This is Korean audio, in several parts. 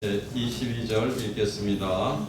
22절 읽겠습니다.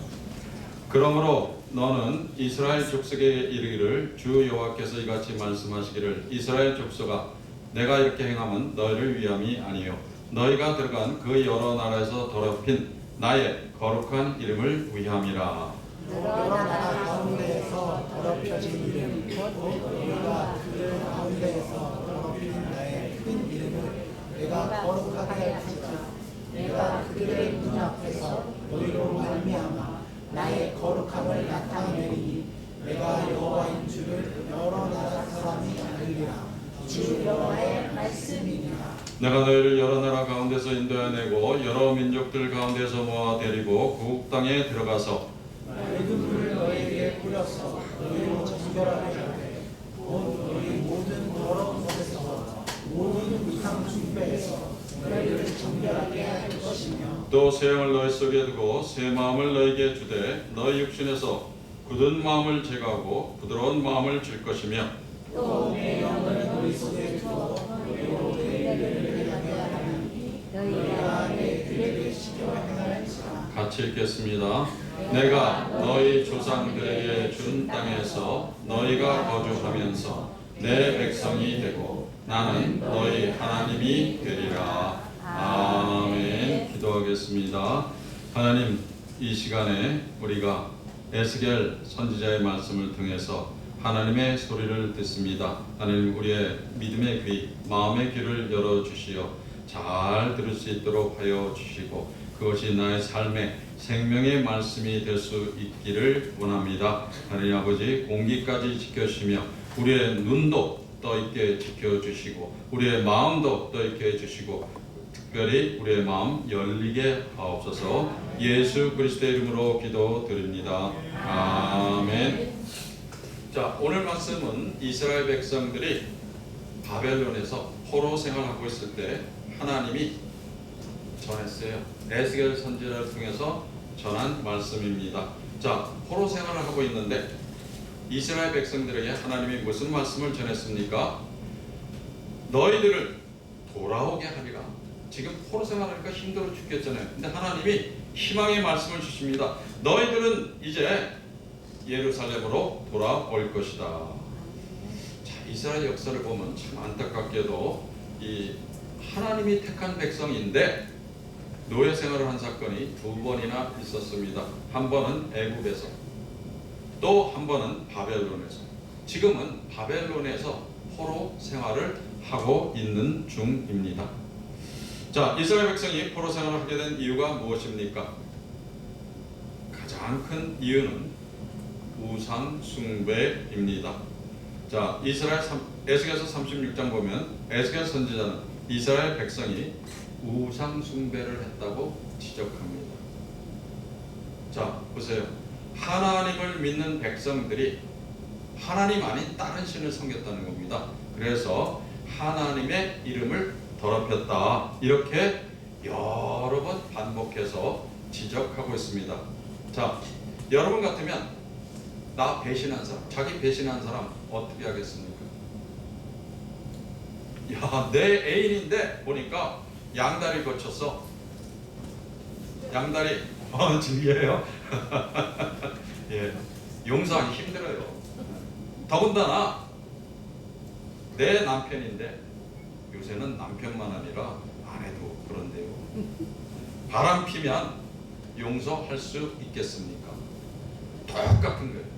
그러므로 너는 이스라엘 족속에게 이르기를 주 여호와께서 이같이 말씀하시기를 이스라엘 족속아 내가 이렇게 행함은 너희를 위함이 아니요 너희가 들어간 그 여러 나라에서 더럽힌 나의 거룩한 이름을 위함이라. 여러 나라 가운데에서 더럽혀진 이름 곧 너희가 그들 가운데에서 더럽힌 나의 큰 이름을 내가 거룩하게 할지라. 내가 그들의 눈 앞에서 너희로 말미암아 나의 거룩함을 나타내리니 내가 여호와인 줄을 여러 나라 사람이 알리라. 주 여호와의 말씀이니라. 내가 너희를 여러 나라 가운데서 인도해내고 여러 민족들 가운데서 모아 데리고 그 땅에 들어가서 맑은 불을 너희에게 뿌려서 너희로 정결하게 하되 곧 너희 모든 더러운 것에서 모든 이상 숭배에서 너희를 정결하게 할 것이며 또 새 영을 너희 속에 두고 새 마음을 너희에게 주되 너희 육신에서 굳은 마음을 제거하고 부드러운 마음을 줄 것이며 또 내 영을 너희 속에 두어 너희로 내 일을 하게 하나니 너희가 내 길을 지켜 행할지라. 같이 읽겠습니다. 내가 너희 조상들에게 준 땅에서 너희가 거주하면서 내 백성이 되고 나는 너희 하나님이 되리라. 아멘. 기도하겠습니다. 하나님, 이 시간에 우리가 에스겔 선지자의 말씀을 통해서 하나님의 소리를 듣습니다. 하나님, 우리의 믿음의 귀, 마음의 귀를 열어주시어 잘 들을 수 있도록 하여 주시고 그것이 나의 삶의 생명의 말씀이 될 수 있기를 원합니다. 하나님 아버지, 공기까지 지켜주시며 우리의 눈도 떠있게 지켜주시고 우리의 마음도 떠있게 해주시고 특별히 우리의 마음 열리게 하옵소서. 예수 그리스도의 이름으로 기도드립니다. 아멘. 자, 오늘 말씀은 이스라엘 백성들이 바벨론에서 포로 생활하고 있을 때 하나님이 전했어요. 에스겔 선지자를 통해서 전한 말씀입니다. 자, 포로 생활을 하고 있는데 이스라엘 백성들에게 하나님이 무슨 말씀을 전했습니까? 너희들을 돌아오게 하리라. 지금 포로 생활하니까 힘들어 죽겠잖아요. 근데 하나님이 희망의 말씀을 주십니다. 너희들은 이제 예루살렘으로 돌아올 것이다. 자, 이스라엘 역사를 보면 참 안타깝게도 이 하나님이 택한 백성인데 노예 생활을 한 사건이 두 번이나 있었습니다. 한 번은 애굽에서, 또 한 번은 바벨론에서. 지금은 바벨론에서 포로 생활을 하고 있는 중입니다. 자, 이스라엘 백성이 포로 생활을 하게 된 이유가 무엇입니까? 가장 큰 이유는 우상 숭배입니다. 자, 에스겔서 36장 보면 에스겔 선지자는 이스라엘 백성이 우상 숭배를 했다고 지적합니다. 자, 보세요. 하나님을 믿는 백성들이 하나님 아닌 다른 신을 섬겼다는 겁니다. 그래서 하나님의 이름을 더럽혔다. 이렇게 여러 번 반복해서 지적하고 있습니다. 자, 여러분 같으면 나 배신한 사람, 자기 배신한 사람 어떻게 하겠습니까? 야, 내 애인인데 보니까 양다리 거쳤어. 양다리 진리예요. 예, 용서하기 힘들어요. 더군다나 내 남편인데 요새는 남편만 아니라 아내도 그런데요. 바람 피면 용서할 수 있겠습니까? 똑같은 거예요.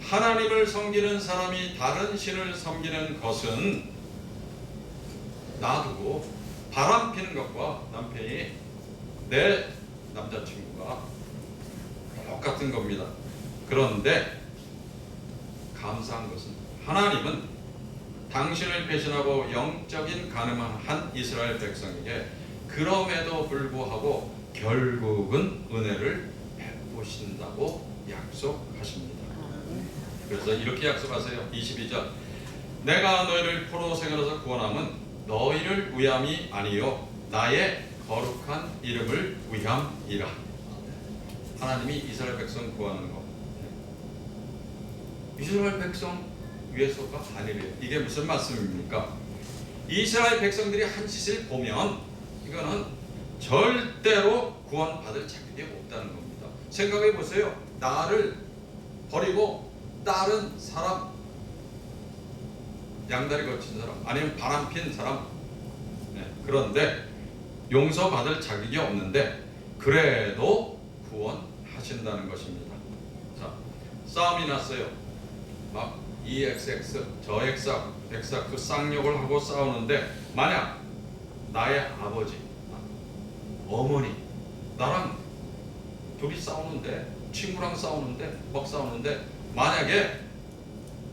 하나님을 섬기는 사람이 다른 신을 섬기는 것은 놔두고 바람 피는 것과 남편이 내 남자친구가 똑같은 겁니다. 그런데 감사한 것은 하나님은 당신을 배신하고 영적인 가늠한 이스라엘 백성에게 그럼에도 불구하고 결국은 은혜를 베푸신다고 약속하십니다. 그래서 이렇게 약속하세요. 22절 내가 너희를 포로 생활에서 구원함은 너희를 위함이 아니요 나의 거룩한 이름을 위함이라. 하나님이 이스라엘 백성 구하는 것, 이스라엘 백성 위해서가 아니래요. 이게 무슨 말씀입니까? 이스라엘 백성들이 한 짓을 보면 이거는 절대로 구원받을 자격이 없다는 겁니다. 생각해 보세요. 나를 버리고 다른 사람, 양다리 걸친 사람, 아니면 바람핀 사람, 그런데 용서받을 자격이 없는데 그래도 구원하신다는 것입니다. 자, 싸움이 났어요. 막 이 XX 저 XX 그 쌍욕을 하고 싸우는데, 만약 나의 아버지, 어머니, 나랑 둘이 싸우는데, 친구랑 싸우는데, 막 싸우는데, 만약에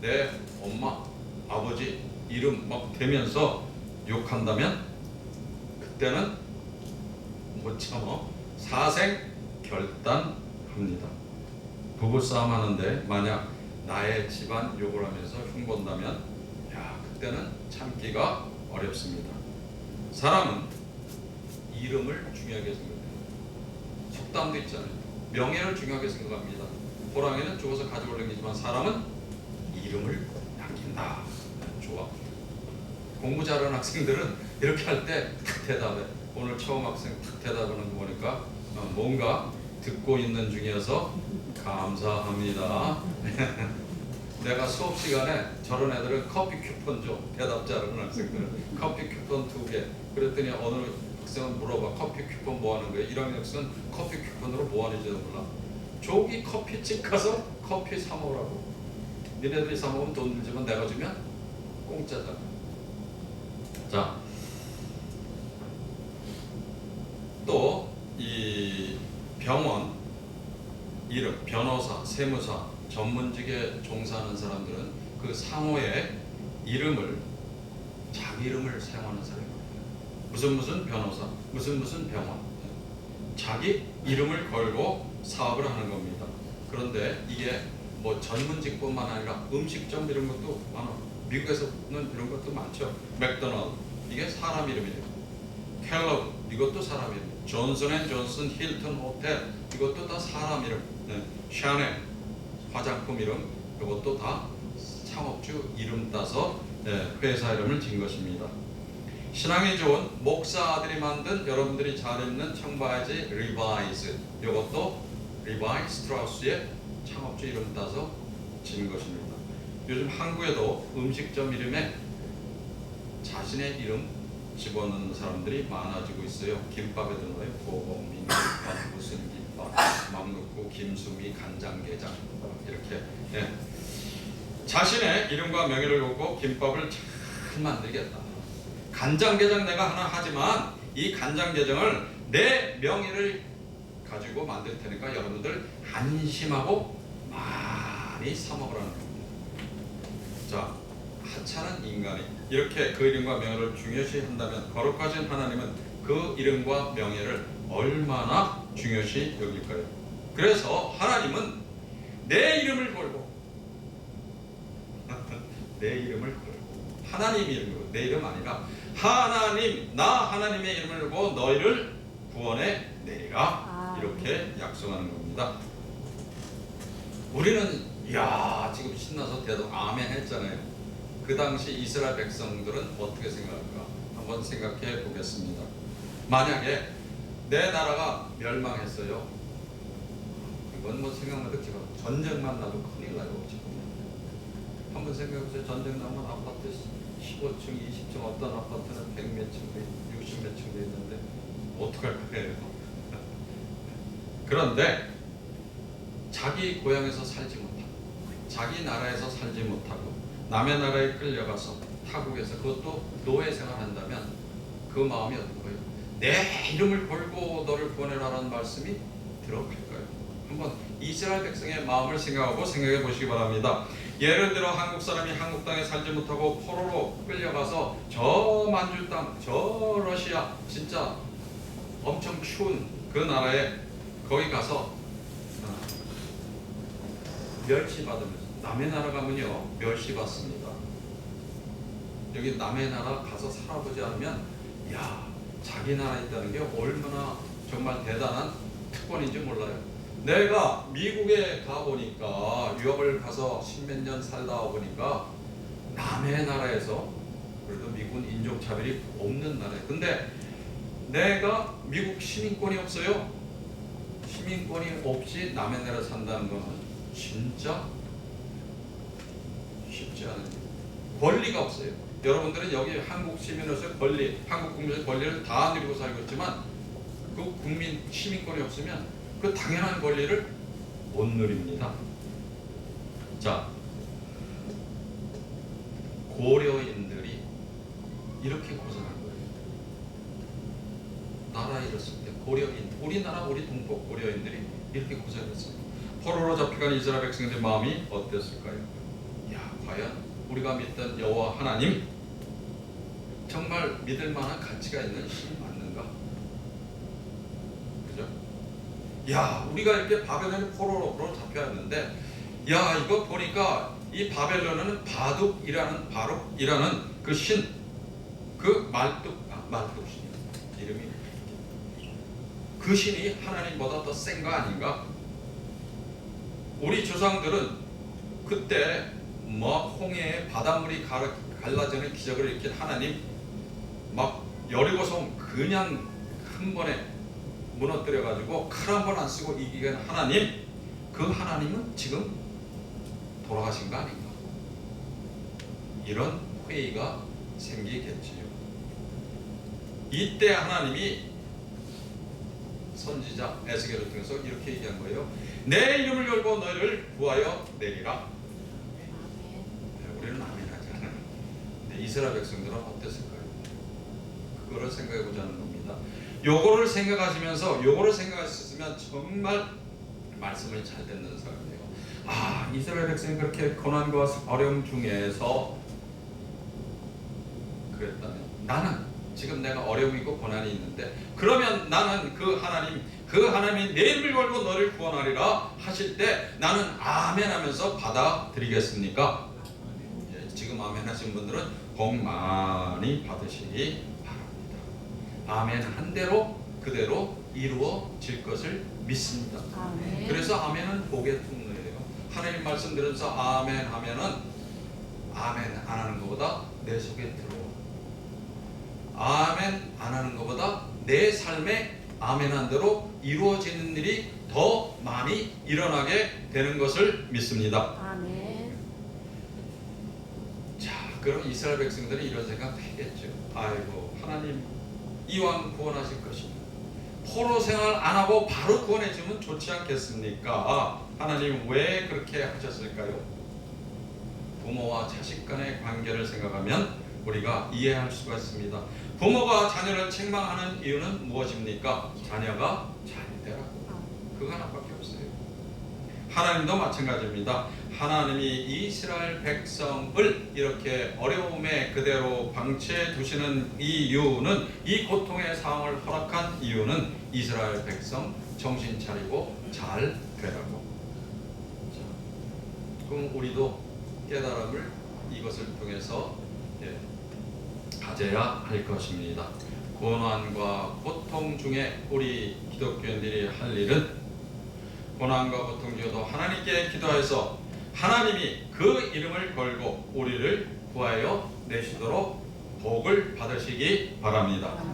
내 엄마, 아버지 이름 막 대면서 욕한다면 그때는 못 참아 사생 결단합니다. 부부싸움 하는데 만약 나의 집안 욕을 하면서 흉본다면, 야, 그때는 참기가 어렵습니다. 사람은 이름을 중요하게 생각해요. 속담도 있잖아요. 명예를 중요하게 생각합니다. 호랑이는 죽어서 가죽을 남기지만 사람은 이름을 남긴다. 좋아. 공부 잘하는 학생들은 이렇게 할 때 탁 대답해. 오늘 처음 학생 탁 대답하는 거 보니까 뭔가 듣고 있는 중이어서 감사합니다. 내가 수업 시간에 저런 애들은 커피 쿠폰 줘. 대답 잘하는 학생들은 커피 쿠폰 2개. 그랬더니 어느 학생은 물어봐. 커피 쿠폰 뭐 하는 거예요? 1학년 학생은 커피 쿠폰으로 뭐 하는지도 몰라. 저기 커피집 가서 커피 사 먹으라고. 니네들이 사 먹으면 돈 들지만 내가 주면 공짜잖아. 자, 또 이 병원 이름, 변호사, 세무사, 전문직에 종사하는 사람들은 그 상호의 이름을 자기 이름을 사용하는 사람입니다. 무슨 변호사, 무슨 병원, 자기 이름을 걸고 사업을 하는 겁니다. 그런데 이게 뭐 전문직뿐만 아니라 음식점 이런 것도 많아. 미국에서는 이런 것도 많죠. 맥도날드, 이게 사람 이름이에요. 켈러그, 이것도 사람 이름. 존슨앤존슨, 힐튼 호텔, 이것도 다 사람 이름. 샤넬, 화장품 이름, 이것도 다 창업주 이름 따서 회사 이름을 진 것입니다. 신앙이 좋은 목사들이 만든, 여러분들이 잘 읽는 청바지 리바이즈, 이것도 리바이 스트라우스의 창업주 이름 따서 진 것입니다. 요즘 한국에도 음식점 이름에 자신의 이름 집어넣는 사람들이 많아지고 있어요. 김밥에도 넣어요. 고봉민 김밥, 무슨 김밥, 맘놓고 김수미 간장게장 이렇게. 자신의 이름과 명예를 걸고 김밥을 잘 만들겠다. 간장게장 내가 하나 하지만 이 간장게장을 내 명예를 가지고 만들 테니까 여러분들 안심하고 많이 사 먹으라는 겁니다. 자, 하찮은 인간이 이렇게 그 이름과 명예를 중요시 한다면 거룩하신 하나님은 그 이름과 명예를 얼마나 중요시 여길까요? 그래서 하나님은 내 이름을 걸고 내 이름을 걸고 하나님 이름으로, 내 이름 아니라 하나님, 나 하나님의 이름을 걸고 너희를 구원해 내리라, 이렇게 약속하는 겁니다. 우리는 이야 지금 신나서 대답 아멘 했잖아요. 그 당시 이스라엘 백성들은 어떻게 생각할까? 한번 생각해 보겠습니다. 만약에 내 나라가 멸망했어요. 이건 뭐 생각만 듣지만 전쟁만 나도 큰일 나요. 지금 한번 생각해보세요. 전쟁 나면 아파트 15층, 20층, 어떤 아파트는 100몇 층, 60몇 층 돼 있는데 어떡할 거예요? 그런데 자기 고향에서 살지 못하고 자기 나라에서 살지 못하고 남의 나라에 끌려가서 타국에서, 그것도 노예 생활한다면 그 마음이 어떤 거예요? 내 이름을 걸고 너를 구원해라라는 말씀이 들어갈까요? 한번 이스라엘 백성의 마음을 생각해 보시기 바랍니다. 예를 들어 한국 사람이 한국 땅에 살지 못하고 포로로 끌려가서 저 만주 땅, 저 러시아 진짜 엄청 추운 그 나라에 거기 가서 멸치받으면서, 남의 나라 가면요 멸시받습니다. 여기 남의 나라 가서 살아보지 않으면 야 자기 나라에 있다는 게 얼마나 정말 대단한 특권인지 몰라요. 내가 미국에 가보니까, 유학을 가서 십몇 년 살다 보니까 남의 나라에서 그래도 미국은 인종차별이 없는 나라예요. 근데 내가 미국 시민권이 없어요. 시민권이 없이 남의 나라 산다는 거는 진짜 쉽지 않은 일. 권리가 없어요. 여러분들은 여기 한국 시민으로서 권리, 한국 국민의 권리를 다 누리고 살고 있지만 그 국민 시민권이 없으면 그 당연한 권리를 못 누립니다. 자, 고려인들이 이렇게 고생한 거예요. 나라 잃었을 때 고려인, 우리나라 우리 동포 고려인들이 이렇게 고생했어요. 포로로 잡혀간 이스라엘 백성들의 마음이 어땠을까요? 야, 과연 우리가 믿던 여호와 하나님 정말 믿을 만한 가치가 있는 신이 맞는가? 그죠? 야, 우리가 이렇게 바벨론 포로로 잡혀왔는데, 야, 이거 보니까 이 바벨론은 바룩이라는 그 신, 그 말뚝신 이름이, 그 신이 하나님보다 더 센 거 아닌가? 우리 조상들은 그때 홍해에 바닷물이 갈라지는 기적을 일으킨 하나님, 막 여리고성 그냥 한 번에 무너뜨려 가지고 칼 한 번 안 쓰고 이기는 하나님, 그 하나님은 지금 돌아가신 거 아닌가? 이런 회의가 생기겠지요. 이때 하나님이 선지자 에스겔을 통해서 이렇게 얘기한 거예요. 내 이름을 열고 너희를 구하여 내리라. 우리는 아멘 하지 않아요. 근데 이스라엘 백성들은 어땠을까요? 그거를 생각해 보자는 겁니다. 요거를 생각하시면서 요거를 생각하셨으면 정말 말씀을 잘 듣는 사람이에요. 아, 이스라엘 백성이 그렇게 고난과 어려움 중에서 그랬다면 나는 지금 내가 어려움이 있고 고난이 있는데, 그러면 나는 그 하나님이 내 이름을 걸고 너를 구원하리라 하실 때 나는 아멘 하면서 받아들이겠습니까? 지금 아멘 하신 분들은 복 많이 받으시기 바랍니다. 아멘 한 대로 그대로 이루어질 것을 믿습니다. 아멘. 그래서 아멘은 복의 통로예요. 하나님 말씀 들으면서 아멘 하면은 아멘 안 하는 것보다 내 속에 들어와. 아멘 안 하는 것보다 내 삶에 아멘한 대로 이루어지는 일이 더 많이 일어나게 되는 것을 믿습니다. 아멘. 자, 그럼 이스라엘 백성들이 이런 생각 했겠죠. 아이고, 하나님 이왕 구원하실 것입니다. 포로 생활 안 하고 바로 구원해 주면 좋지 않겠습니까? 하나님 왜 그렇게 하셨을까요? 부모와 자식 간의 관계를 생각하면 우리가 이해할 수가 있습니다. 부모가 자녀를 책망하는 이유는 무엇입니까? 자녀가 잘 되라고. 그거 하나밖에 없어요. 하나님도 마찬가지입니다. 하나님이 이스라엘 백성을 이렇게 어려움에 그대로 방치해 두시는 이유는, 이 고통의 상황을 허락한 이유는 이스라엘 백성 정신 차리고 잘 되라고. 자, 그럼 우리도 깨달음을 이것을 통해서 가져야 할 것입니다. 고난과 고통 중에 우리 기독교인들이 할 일은, 고난과 고통 중에도 하나님께 기도해서 하나님이 그 이름을 걸고 우리를 구하여 내시도록 복을 받으시기 바랍니다.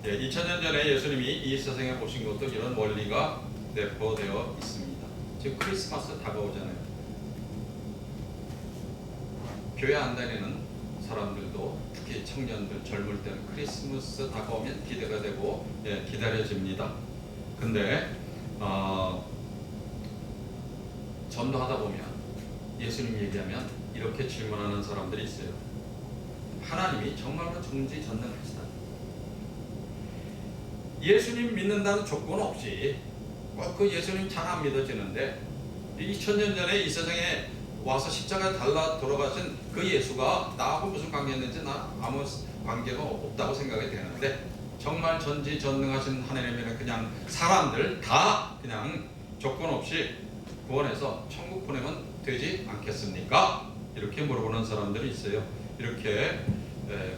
2000년 전에 예수님이 이 세상에 오신 것도 이런 원리가 내포되어 있습니다. 지금 크리스마스 다가오잖아요. 교회 안 다니는 사람들도, 특히 청년들, 젊을 때는 크리스마스 다가오면 기대가 되고 기다려집니다. 근데 전도하다 보면 예수님 얘기하면 이렇게 질문하는 사람들이 있어요. 하나님이 정말로 전지전능하시다. 예수님 믿는다는 조건 없이 그 예수님 잘 안 믿어지는데, 2000년 전에 이 세상에 와서 십자가에 달라 돌아가신 그 예수가 나하고 무슨 관계였는지 나 아무 관계가 없다고 생각이 되는데, 정말 전지전능하신 하나님이면 그냥 사람들 다 그냥 조건 없이 구원해서 천국 보내면 되지 않겠습니까? 이렇게 물어보는 사람들이 있어요. 이렇게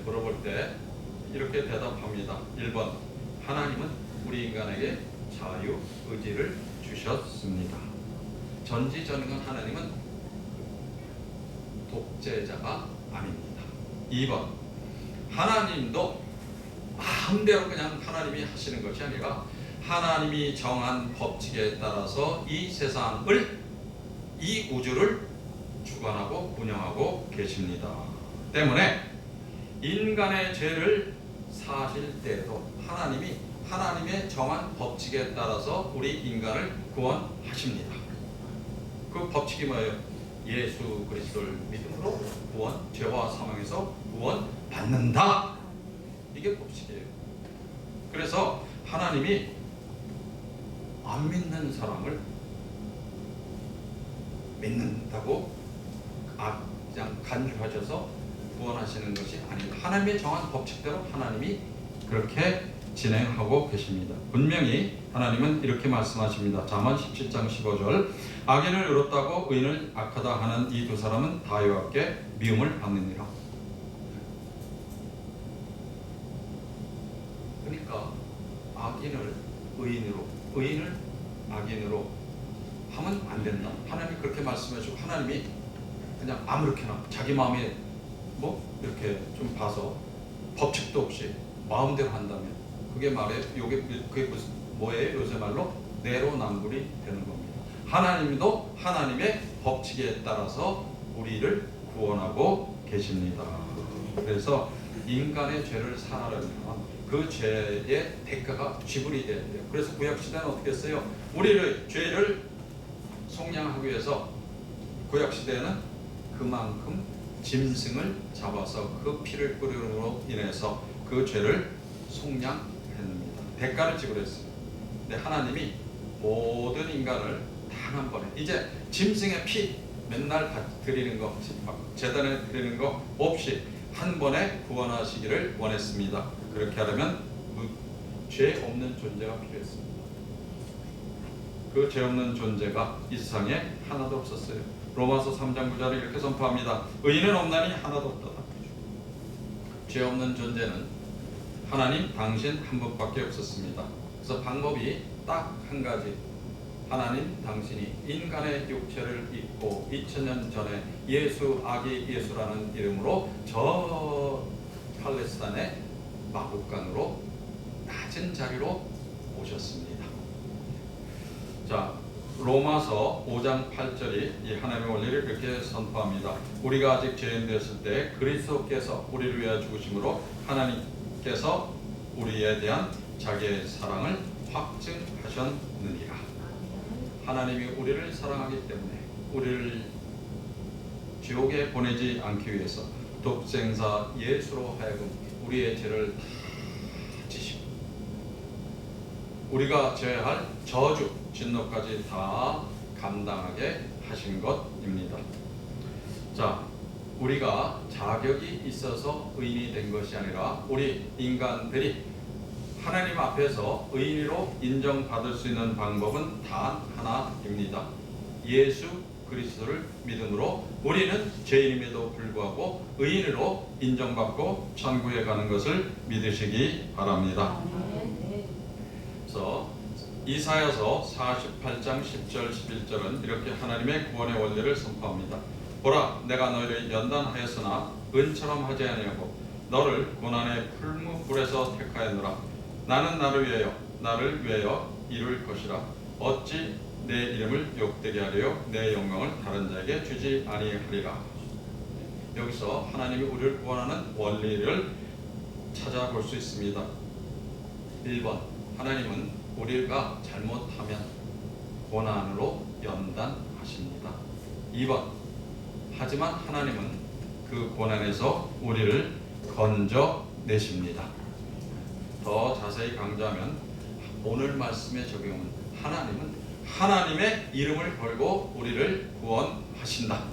물어볼 때 이렇게 대답합니다. 1번, 하나님은 우리 인간에게 자유 의지를 주셨습니다. 전지전능한 하나님은 독재자가 아닙니다. 2번, 하나님도 마음대로 그냥 하나님이 하시는 것이 아니라 하나님이 정한 법칙에 따라서 이 세상을, 이 우주를 주관하고 운영하고 계십니다. 때문에 인간의 죄를 사실 때에도 하나님이 하나님의 정한 법칙에 따라서 우리 인간을 구원하십니다. 그 법칙이 뭐예요? 예수 그리스도를 믿음으로 구원, 죄와 사망에서 구원받는다. 이게 법칙이에요. 그래서 하나님이 안 믿는 사람을 믿는다고 그냥 간주하셔서 구원하시는 것이 아니다. 하나님의 정한 법칙대로 하나님이 그렇게 진행하고 계십니다. 분명히 하나님은 이렇게 말씀하십니다. 잠언 17장 15절 악인을 의롭다고 의인을 악하다 하는 이 두 사람은 다 여호와께 미움을 받느니라. 그러니까 악인을 의인으로, 의인을 악인으로 하면 안 된다. 하나님이 그렇게 말씀해주고 하나님이 그냥 아무렇게나 자기 마음에 뭐 이렇게 좀 봐서 법칙도 없이 마음대로 한다면 그게 그게 무슨 뭐예요? 요새 말로 내로남불이 되는 겁니다. 하나님도 하나님의 법칙에 따라서 우리를 구원하고 계십니다. 그래서 인간의 죄를 사하려면 그 죄의 대가가 지불이 돼야 돼요. 그래서 구약시대는 어떻게 했어요? 우리를 죄를 속량하기 위해서 구약시대에는 그만큼 짐승을 잡아서 그 피를 뿌림으로 인해서 그 죄를 속량했습니다. 대가를 지불했어요. 근데 하나님이 모든 인간을 단 한 번에 이제 짐승의 피 맨날 드리는 거, 제단에 드리는 거 없이 한 번에 구원하시기를 원했습니다. 그렇게 하려면 죄 없는 존재가 필요했습니다. 그 죄 없는 존재가 이 세상에 하나도 없었어요. 로마서 3장 9절에 이렇게 선포합니다. 의인은 없나니 하나도 없도다. 죄 없는 존재는 하나님 당신 한 분밖에 없었습니다. 그래서 방법이 딱 한 가지. 하나님 당신이 인간의 육체를 입고 2000년 전에 예수, 아기 예수라는 이름으로 저 팔레스타인의 마국간으로 낮은 자리로 오셨습니다. 자, 로마서 5장 8절이 이 하나님의 원리를 이렇게 선포합니다. 우리가 아직 죄인 되었을 때 그리스도께서 우리를 위하여 죽으심으로 하나님께서 우리에 대한 자기의 사랑을 확증하셨느니라. 하나님이 우리를 사랑하기 때문에 우리를 지옥에 보내지 않기 위해서 독생자 예수로 하여금 우리의 죄를 다 지시고 우리가 져야 할 저주, 진노까지 다 감당하게 하신 것입니다. 자, 우리가 자격이 있어서 의인이 된 것이 아니라 우리 인간들이 하나님 앞에서 의인으로 인정받을 수 있는 방법은 단 하나입니다. 예수 그리스도를 믿음으로 우리는 죄인임에도 불구하고 의인으로 인정받고 천국에 가는 것을 믿으시기 바랍니다. 그래서 이사야서 48장 10절 11절은 이렇게 하나님의 구원의 원리를 선포합니다. 보라, 내가 너희를 연단하였으나 은처럼 하지 아니하고 너를 고난의 풀무불에서 택하였노라. 나는 나를 위하여 이룰 것이라. 어찌 내 이름을 욕되게 하려 내 영광을 다른 자에게 주지 아니하리라. 여기서 하나님이 우리를 구원하는 원리를 찾아볼 수 있습니다. 1번, 하나님은 우리가 잘못하면 고난으로 연단하십니다. 2번, 하지만 하나님은 그 고난에서 우리를 건져내십니다. 더 자세히 강조하면 오늘 말씀의 적용은 하나님은 하나님의 이름을 걸고 우리를 구원하신다.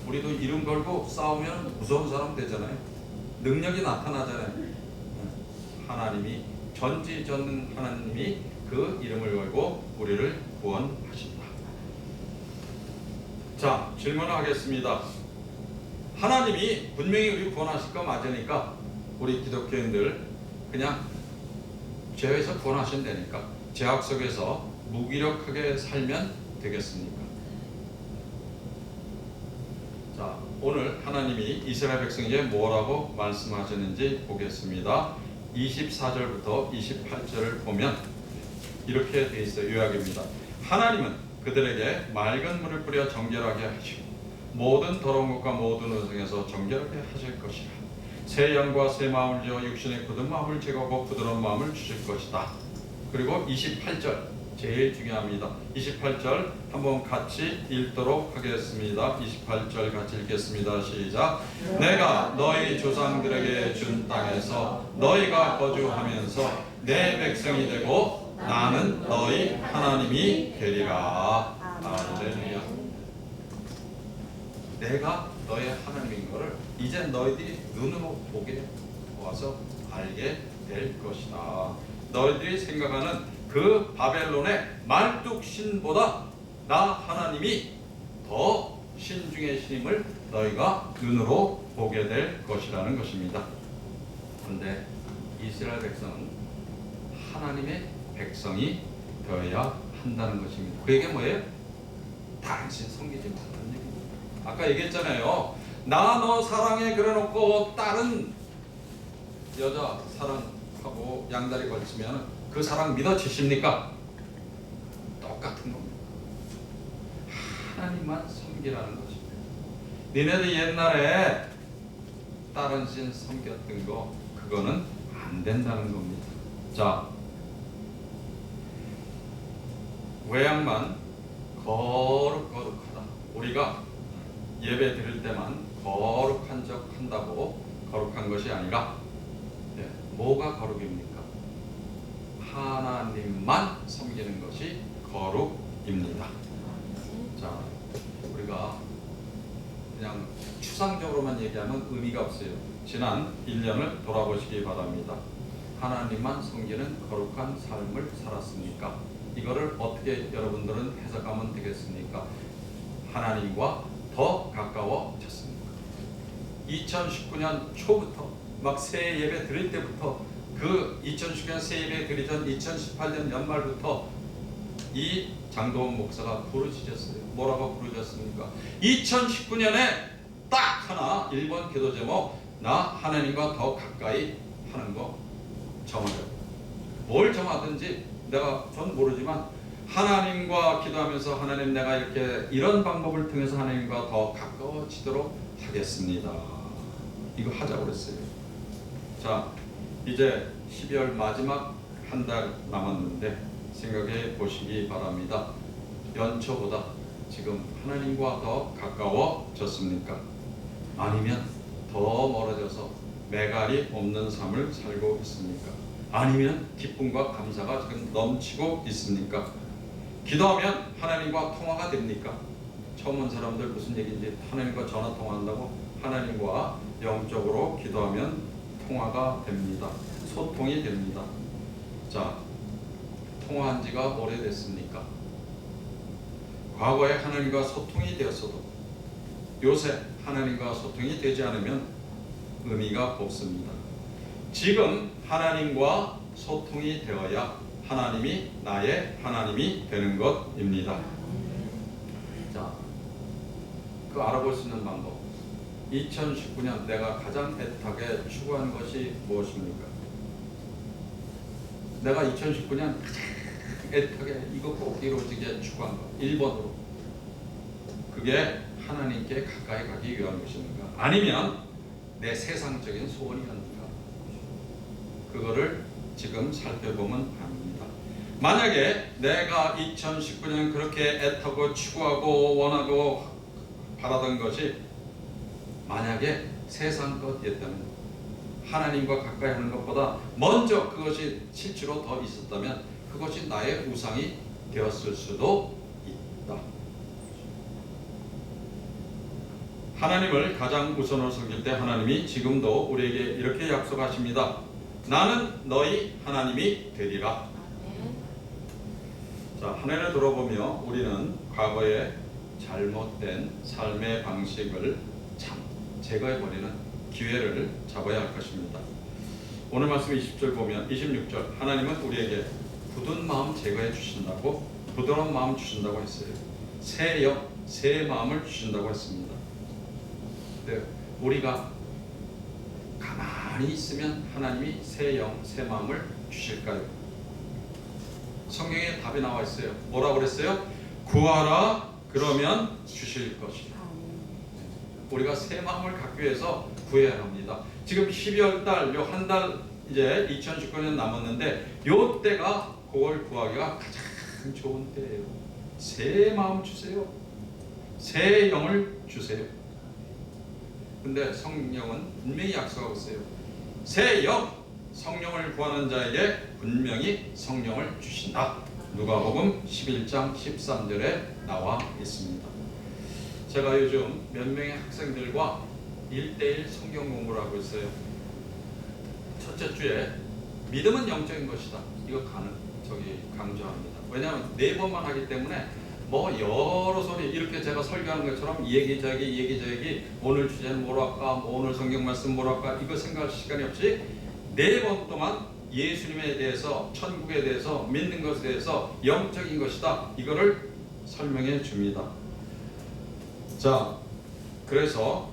우리도 이름 걸고 싸우면 무서운 사람 되잖아요. 능력이 나타나잖아요. 하나님이 전지전능 하나님이 그 이름을 걸고 우리를 구원하신다. 자, 질문을 하겠습니다. 하나님이 분명히 우리 구원하실 거 맞으니까 우리 기독교인들 그냥 죄에서 구원하신다니까 죄악 속에서 무기력하게 살면 되겠습니까? 자, 오늘 하나님이 이스라엘 백성에게 뭐라고 말씀하셨는지 보겠습니다. 24절부터 28절을 보면 이렇게 돼 있어요. 요약입니다. 하나님은 그들에게 맑은 물을 뿌려 정결하게 하시고 모든 더러운 것과 모든 의성에서 정결하게 하실 것이라. 새 영과 새 마음을 주어 육신의 굳은 마음을 제거하고 부드러운 마음을 주실 것이다. 그리고 28절 제일 중요합니다. 28절 한번 같이 읽도록 하겠습니다. 28절 같이 읽겠습니다. 시작. 내가 너희 조상들에게 준 땅에서 너희가 거주하면서 내 백성이 되고 나는 너희 하나님이 되리라. 할렐루야. 내가 너희 하나님인 것을 이제 너희들이 눈으로 보게 와서 알게 될 것이다. 너희들이 생각하는 그 바벨론의 말뚝신보다 나 하나님이 더 신중의 신임을 너희가 눈으로 보게 될 것이라는 것입니다. 그런데 이스라엘 백성은 하나님의 백성이 되어야 한다는 것입니다. 그게 뭐예요? 당신 섬기지 말라는 얘기입니다. 아까 얘기했잖아요. 나 너 사랑해 그래놓고 다른 여자 사랑하고 양다리 걸치면 그 사랑 믿어지십니까? 똑같은 겁니다. 하나님만 섬기라는 것입니다. 니네들 옛날에 다른 신 섬겼던 거 그거는 안 된다는 겁니다. 자, 외양만 거룩하다. 우리가 예배 드릴 때만 거룩한 척 한다고 거룩한 것이 아니라 뭐가 거룩입니까? 하나님만 섬기는 것이 거룩입니다. 자, 우리가 그냥 추상적으로만 얘기하면 의미가 없어요. 지난 1년을 돌아보시기 바랍니다. 하나님만 섬기는 거룩한 삶을 살았습니까? 이거를 어떻게 여러분들은 해석하면 되겠습니까? 하나님과 더 가까워졌습니까? 2019년 초부터 막 새 예배 드릴 때부터 그 2019년 새 예배 드리기 전 2018년 연말부터 이 장도원 목사가 부르짖었어요. 뭐라고 부르짖었습니까? 2019년에 딱 하나 1번 기도 제목, 나 하나님과 더 가까이 하는 거 정하자. 뭘 정하든지 내가 전 모르지만 하나님과 기도하면서 하나님 내가 이렇게 이런 방법을 통해서 하나님과 더 가까워지도록 하겠습니다. 이거 하자고 그랬어요. 자, 이제 12월 마지막 한 달 남았는데 생각해 보시기 바랍니다. 연초보다 지금 하나님과 더 가까워졌습니까? 아니면 더 멀어져서 매갈이 없는 삶을 살고 있습니까? 아니면 기쁨과 감사가 지금 넘치고 있습니까? 기도하면 하나님과 통화가 됩니까? 처음 온 사람들 무슨 얘기인지 하나님과 전화 통화한다고? 하나님과 영적으로 기도하면 통화가 됩니다. 소통이 됩니다. 자, 통화한 지가 오래됐습니까? 과거에 하나님과 소통이 되었어도 요새 하나님과 소통이 되지 않으면 의미가 없습니다. 지금 하나님과 소통이 되어야 하나님이 나의 하나님이 되는 것입니다. 자, 그 알아볼 수 있는 방법. 2019년 내가 가장 애타게 추구한 것이 무엇입니까? 내가 2019년 가장 애타게 이거 꼭 이루어지게 추구한 것 1번으로 그게 하나님께 가까이 가기 위한 것입니까? 아니면 내 세상적인 소원이었는가? 그거를 지금 살펴보면 압니다. 만약에 내가 2019년 그렇게 애타고 추구하고 원하고 바라던 것이 만약에 세상 것이었다면 하나님과 가까이 하는 것보다 먼저 그것이 실제로 더 있었다면 그것이 나의 우상이 되었을 수도 있다. 하나님을 가장 우선으로 섬길 때 하나님이 지금도 우리에게 이렇게 약속하십니다. 나는 너희 하나님이 되리라. 자, 한 해를 돌아보며 우리는 과거의 잘못된 삶의 방식을 제거해버리는 기회를 잡아야 할 것입니다. 오늘 말씀 20절 보면 26절 하나님은 우리에게 굳은 마음 제거해 주신다고 부드러운 마음 주신다고 했어요. 새 영, 새 마음을 주신다고 했습니다. 근데 우리가 가만히 많이 있으면 하나님이 새 영, 새 마음을 주실까요? 성경에 답이 나와 있어요. 뭐라고 그랬어요? 구하라 그러면 주실 것이다. 우리가 새 마음을 갖기 위해서 구해야 합니다. 지금 12월 달, 요 한 달 이제 2019년 남았는데 요 때가 그걸 구하기가 가장 좋은 때예요. 새 마음 주세요. 새 영을 주세요. 근데 성령은 분명히 약속하고 있어요. 새 영, 성령을 구하는 자에게 분명히 성령을 주신다. 누가복음 11장 13절에 나와 있습니다. 제가 요즘 몇 명의 학생들과 1대1 성경 공부를 하고 있어요. 첫째 주에 믿음은 영적인 것이다. 이거 강조합니다. 왜냐하면 4번만 하기 때문에 뭐 여러 소리 이렇게 제가 설교하는 것처럼 얘기 오늘 주제는 뭐랄까, 오늘 성경 말씀 뭐랄까 이거 생각할 시간이 없이 4번 동안 예수님에 대해서, 천국에 대해서, 믿는 것에 대해서 영적인 것이다. 이거를 설명해 줍니다. 자, 그래서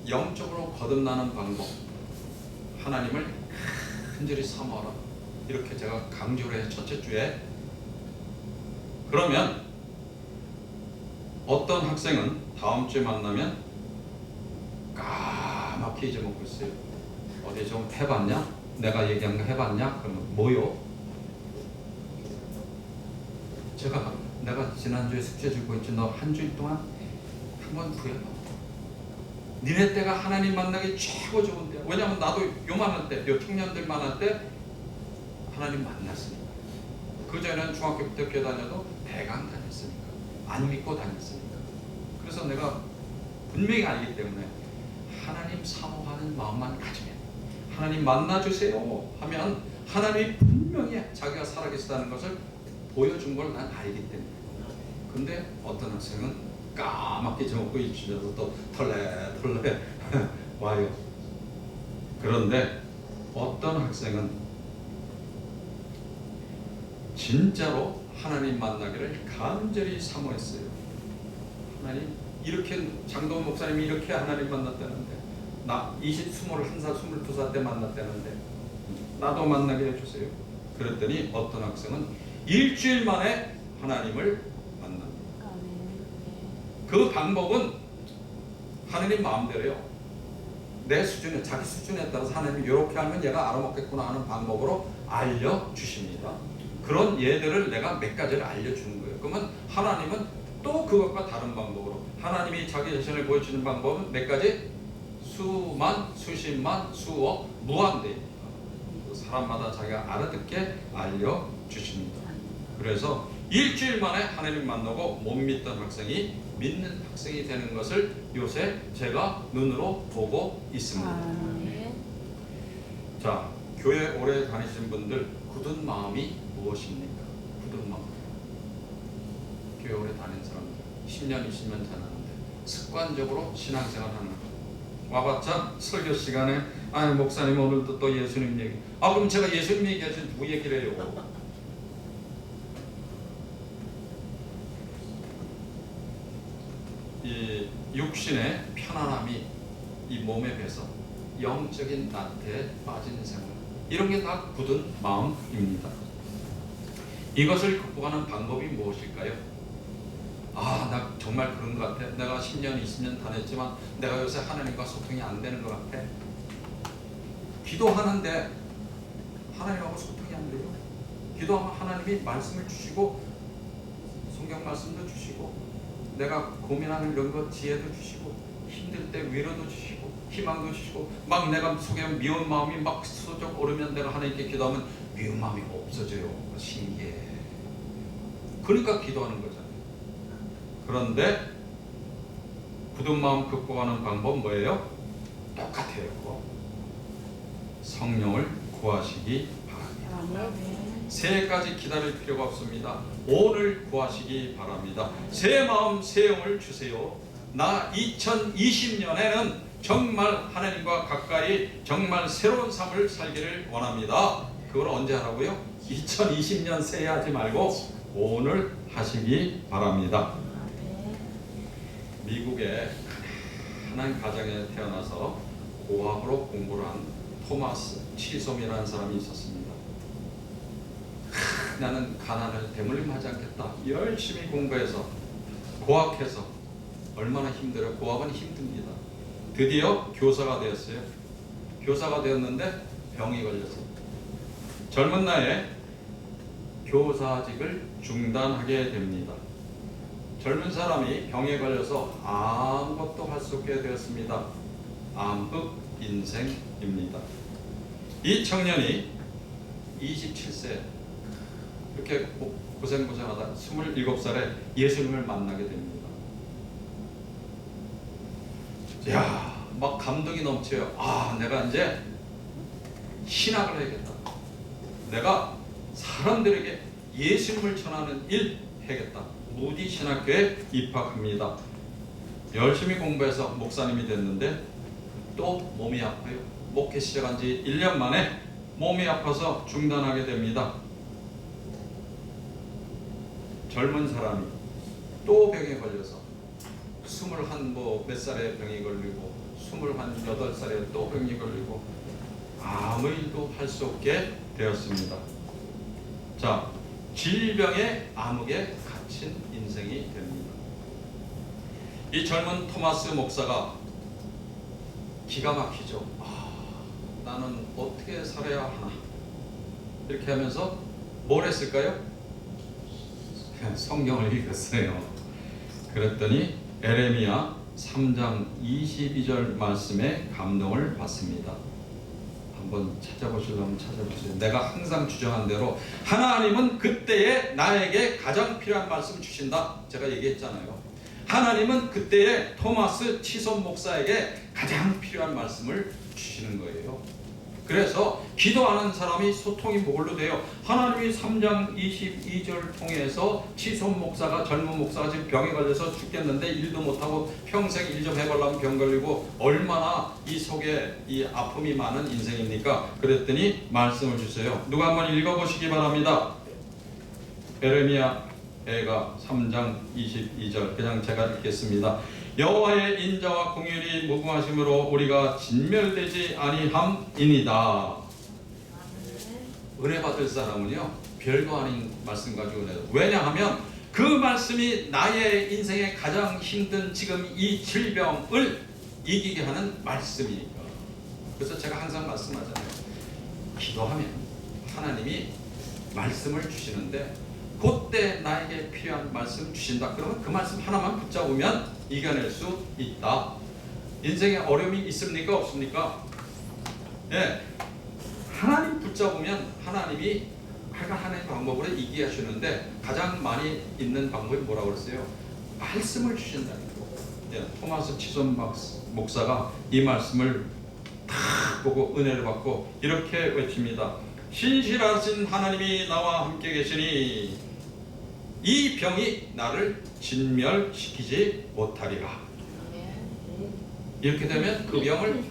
영적으로 거듭나는 방법, 하나님을 간절히 사모하라. 이렇게 제가 강조를 해요. 첫째 주에. 그러면 어떤 학생은 다음 주에 만나면 까맣게 잊어먹고 있어요. 어디 좀 해봤냐? 내가 얘기한 거 해봤냐? 그러면 뭐요? 내가 지난주에 숙제 주고 있지. 너 한 주일 동안 한번 구해봐. 니네 때가 하나님 만나기 최고 좋은 때야. 왜냐하면 나도 요만한 때, 요 청년들 만날 때 하나님 만났으니까. 그전에는 중학교 때 교회 다녀도 대강 다녔으니까. 안 믿고 다녔으니까. 그래서 내가 분명히 알기 때문에 하나님 사모하는 마음만 가지면, 하나님 만나주세요 하면 하나님이 분명히 자기가 살아계시다는 것을 보여준 걸 난 알기 때문에. 근데 어떤 학생은 까맣게 잊어먹고 입주자도 또 털레 와요. 그런데 어떤 학생은 진짜로 하나님 만나기를 간절히 사모했어요. 하나님, 이렇게 장동원 목사님이 이렇게 하나님 만났다는데, 나 21살, 22살 때 만났다는데 나도 마나게 해주세요. 그랬더니 어떤 학생은 일주일 만에 하나님을 만납니다. 그 방법은 하나님 마음대로요. 내 수준에, 자기 수준에 따라서 하나님이 이렇게 하면 얘가 알아먹겠구나 하는 방법으로 알려주십니다. 그런 예들을 내가 몇 가지를 알려주는 거예요. 그러면 하나님은 또 그것과 다른 방법으로, 하나님이 자기 자신을 보여주는 방법은 몇 가지? 수만, 수십만, 수억, 무한대입니다. 사람마다 자기가 알아듣게 알려주십니다. 그래서 일주일 만에 하나님 만나고 못 믿던 학생이 믿는 학생이 되는 것을 요새 제가 눈으로 보고 있습니다. 자, 교회 오래 다니신 분들, 굳은 마음이 무엇입니까? 굳은 마음. 교회 오래 다닌 사람들 10년, 20년 다녔는데 습관적으로 신앙생활 하는 거. 와봤자 설교 시간에 목사님 오늘도 또 예수님 얘기. 그럼 제가 예수님 얘기하지 누구 얘기를 해요? 이 육신의 편안함이 이 몸에 배서 영적인 나태에 빠진 생활, 이런 게 다 굳은 마음입니다. 이것을 극복하는 방법이 무엇일까요? 나 정말 그런 것 같아. 내가 10년, 20년 다녔지만 내가 요새 하나님과 소통이 안 되는 것 같아. 기도하는데 하나님하고 소통이 안 돼요. 기도하면 하나님이 말씀을 주시고, 성경 말씀도 주시고, 내가 고민하는 이런 것 지혜도 주시고, 힘들 때 위로도 주시고, 희망도 주시고, 막 내가 속에 미운 마음이 막 수적 오르면 내가 하나님께 기도하면 미운 마음이 없어져요. 신기해. 그러니까 기도하는 거잖아요. 그런데 굳은 마음 극복하는 방법 뭐예요? 똑같아요. 성령을 구하시기 바랍니다. 새해까지 기다릴 필요가 없습니다. 오늘 구하시기 바랍니다. 새 마음, 새 영을 주세요. 나 2020년에는 정말 하나님과 가까이 정말 새로운 삶을 살기를 원합니다. 그걸 언제 하라고요? 2020년 새해 하지 말고 오늘 하시기 바랍니다. 미국의 가난한 가정에 태어나서 고학으로 공부를 한 토마스 치솜이라는 사람이 있었습니다. 나는 가난을 대물림하지 않겠다. 열심히 공부해서 고학해서 얼마나 힘들어요. 고학은 힘듭니다. 드디어 교사가 되었어요. 교사가 되었는데 병이 걸려서 젊은 나이에 교사직을 중단하게 됩니다. 젊은 사람이 병에 걸려서 아무것도 할 수 없게 되었습니다. 암흑 인생입니다. 이 청년이 27세 이렇게 고생하다 27살에 예수님을 만나게 됩니다. 야, 막 감동이 넘쳐요. 아, 내가 이제 신학을 해야겠다. 내가 사람들에게 예수님을 전하는 일 해야겠다. 무디 신학교에 입학합니다. 열심히 공부해서 목사님이 됐는데 또 몸이 아파요. 목회 시작한 지 1년 만에 몸이 아파서 중단하게 됩니다. 젊은 사람이 또 병에 걸려서 21몇 살에 병이 걸리고 28살에 또 병이 걸리고 아무 일도 할 수 없게 되었습니다. 자, 질병의 암흑에 갇힌 인생이 됩니다. 이 젊은 토마스 목사가 기가 막히죠. 나는 어떻게 살아야 하나 이렇게 하면서 뭘 했을까요? 성경을 읽었어요. 그랬더니 에레미야 3장 22절 말씀에 감동을 받습니다. 한번 찾아보시려면 찾아보세요. 내가 항상 주장한 대로 하나님은 그때에 나에게 가장 필요한 말씀 주신다. 제가 얘기했잖아요. 하나님은 그때에 토마스 치솜 목사에게 가장 필요한 말씀을 주시는 거예요. 그래서 기도하는 사람이 소통이 뭘로 돼요? 하나님이 3장 22절 통해서 치솜 목사가 젊은 목사가 지금 병에 걸려서 죽겠는데 일도 못하고 평생 일 좀 해보려면 병 걸리고 얼마나 이 속에 이 아픔이 많은 인생입니까? 그랬더니 말씀을 주세요. 누가 한번 읽어보시기 바랍니다. 에레미야 애가 3장 22절 그냥 제가 읽겠습니다. 여호와의 인자와 공율이 무궁하심으로 우리가 진멸되지 아니함이니이다. 은혜 받을 사람은요 별거 아닌 말씀 가지고 은혜. 왜냐하면 그 말씀이 나의 인생의 가장 힘든 지금 이 질병을 이기게 하는 말씀이니까. 그래서 제가 항상 말씀하잖아요. 기도하면 하나님이 말씀을 주시는데 그때 나에게 필요한 말씀 주신다. 그러면 그 말씀 하나만 붙잡으면 이겨낼 수 있다. 인생에 어려움이 있습니까? 없습니까? 예. 하나님 붙잡으면 하나님이 하나의 방법으로 이기게 하시는데 가장 많이 있는 방법이 뭐라고 그랬어요? 말씀을 주신다는 거. 예. 토마스 치솜 목사가 이 말씀을 딱 보고 은혜를 받고 이렇게 외칩니다. 신실하신 하나님이 나와 함께 계시니 이 병이 나를 진멸시키지 못하리라. 이렇게 되면 그 병을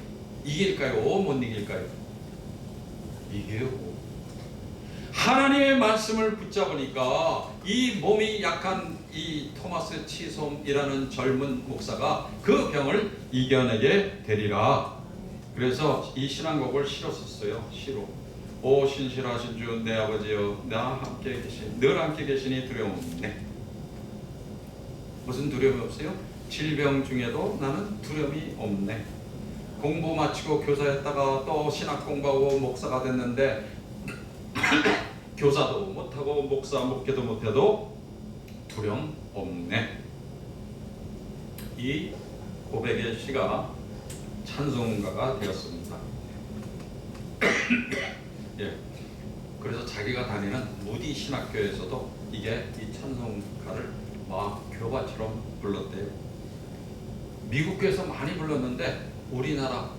이길까요? 못 이길까요? 이겨요. 하나님의 말씀을 붙잡으니까 이 몸이 약한 이 토마스 치솜이라는 젊은 목사가 그 병을 이겨내게 되리라. 그래서 이 신앙곡을 시로 썼어요. 시로. 오 신실하신 주 내 아버지여 나 함께 계신 늘 함께 계시니 두려움 없네. 무슨 두려움이 없어요? 질병 중에도 나는 두려움이 없네. 공부 마치고 교사였다가 또 신학 공부하고 목사가 됐는데 교사도 못하고 목회도 못해도 두려움 없네. 이 고백의 시가 찬송가가 되었습니다. 예. 그래서 자기가 다니는 무디 신학교에서도 이게 이 찬송가를 막 교과처럼 불렀대요. 미국 교회에서 많이 불렀는데 우리나라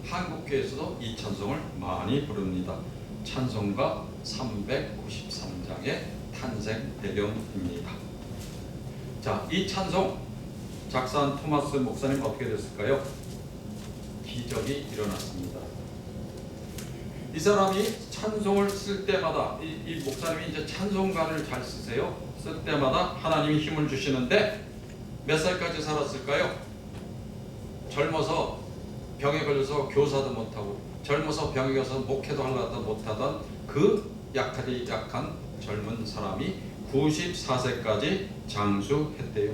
한국 교회에서도 이 찬송을 많이 부릅니다. 찬송가 393장의 탄생 배경입니다. 자, 이 찬송 작사한 토마스 목사님 어떻게 됐을까요? 기적이 일어났습니다. 이 사람이 찬송을 쓸 때마다 이 목사님이 이제 찬송가를 잘 쓰세요. 쓸 때마다 하나님이 힘을 주시는데 몇 살까지 살았을까요? 젊어서 병에 걸려서 교사도 못하고 젊어서 병이 가서 목회도 하려다 못하던 그 약탈이 약한 젊은 사람이 94세까지 장수했대요.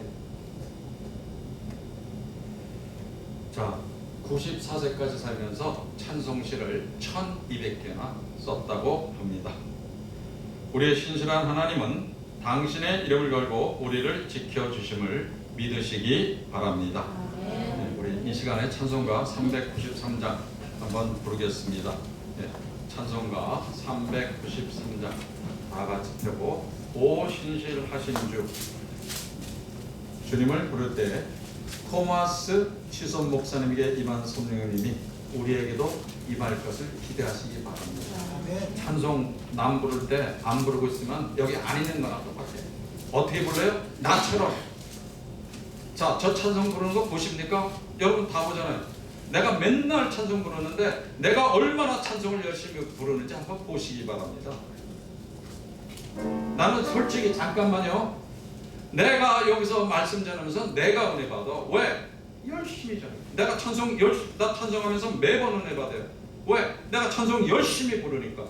자, 94세까지 살면서 찬송시를 1200개나 썼다고 합니다. 우리의 신실한 하나님은 당신의 이름을 걸고 우리를 지켜주심을 믿으시기 바랍니다. 네, 우리 이 시간에 찬송가 393장 한번 부르겠습니다. 네, 찬송가 393장 다 같이 펴고 오 신실하신 주. 주님을 부를 때 토마스 치손 목사님에게 임한 성령님이 우리에게도 임할 것을 기대하시기 바랍니다. 찬송 남 부를 때 안 부르고 있으면 여기 안 있는 거나 똑같아요. 어떻게 불러요? 나처럼. 자, 저 찬송 부르는 거 보십니까? 여러분 다 보잖아요. 내가 맨날 찬송 부르는데 내가 얼마나 찬송을 열심히 부르는지 한번 보시기 바랍니다. 나는 솔직히 잠깐만요. 내가 여기서 말씀 전하면서 내가 은혜 받아. 왜? 열심히 전해. 내가 나 찬송하면서 매번 은혜 받아요. 왜? 내가 찬송 열심히 부르니까.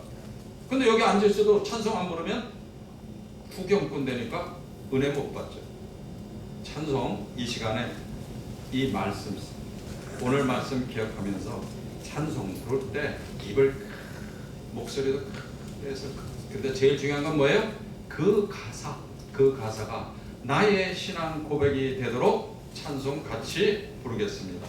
근데 여기 앉아있어도 찬송 안 부르면 구경꾼 되니까 은혜 못 받죠. 찬송 이 시간에 이 말씀, 오늘 말씀 기억하면서 찬송 부를 때 입을 목소리도 해서. 근데 제일 중요한 건 뭐예요? 그 가사가 나의 신앙 고백이 되도록 찬송 같이 부르겠습니다.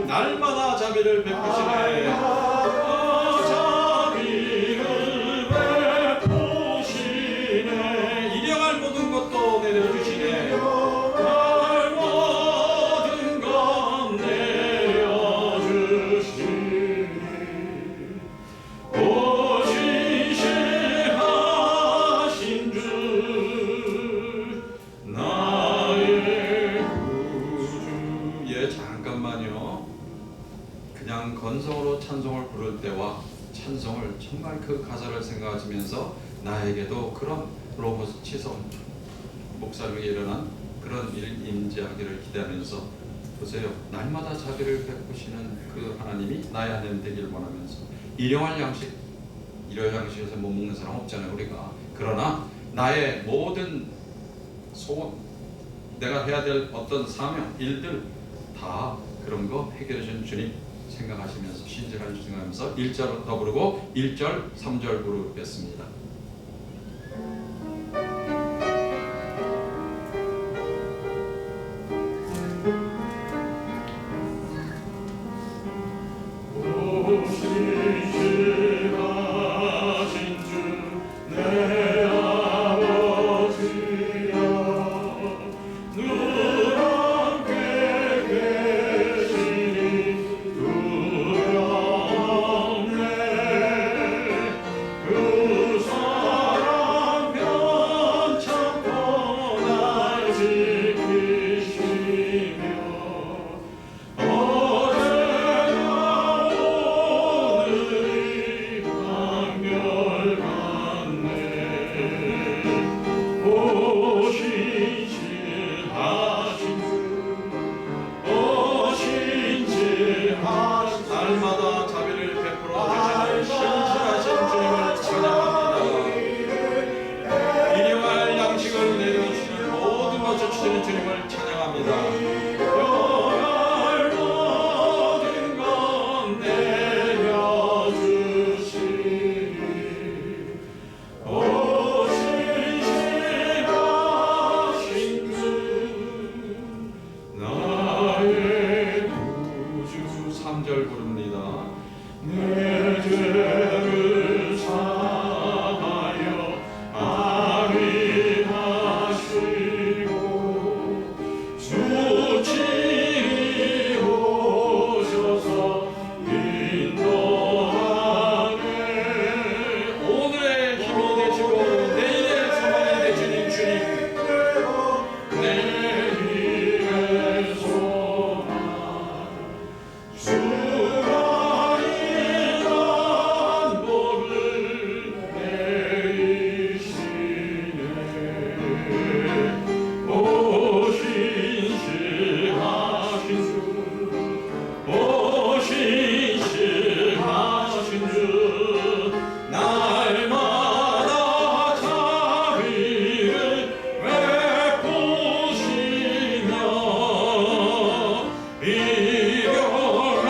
날마다 자비를 베푸시네. 자비를 베푸시네. 일용할 모든 것도 내려주시네. 일용할 모든 것 내려주시네. 오 신실하신 주 나의 구주. 예, 잠깐만요. 그냥 건성으로 찬송을 부를 때와 찬송을 정말 그 가사를 생각하시면서 나에게도 그런 로봇 치손 목사님에게 일어난 그런 일 임재하기를 기대하면서 보세요. 날마다 자비를 베푸시는 그 하나님이 나의 하나님 되길 원하면서 일용할 양식, 일용 양식에서 못 먹는 사람 없잖아요, 우리가. 그러나 나의 모든 소원, 내가 해야 될 어떤 사명, 일들 다 그런 거 해결해 준 주님 생각하시면서 신실한 주 생각하면서 1절 더 부르고 1절, 3절 부르겠습니다. 날마다 자비를 베풀어 주시는 신실하신 주님을 찬양합니다. 일용할 양식을 내려주시는 모든 것을 주시는 주님을 찬양합니다. 일용할 모든 것 내려주시니 오 신실하신 주 3절 부릅니다. 내 죄를 사하여 아리하시고 수치리 오셔서 인도하네. 오늘의 힘이 되시고 내일의 소망이 되시는 주님, 내일의 소망 주가 이란 법을 내리시네. 오 신실하신 주, 오 신실하신 주, 날마다 자비를 베푸시며 일용할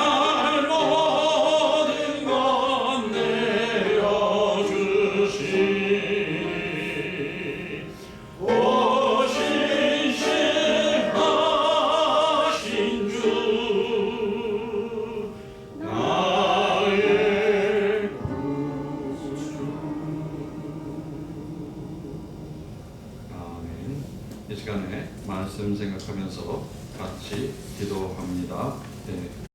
모든 것 내려주시니 오 신실하신 주, 나의 구주. 아멘. 이 시간에 말씀 생각하면서 같이 기도합니다. 네.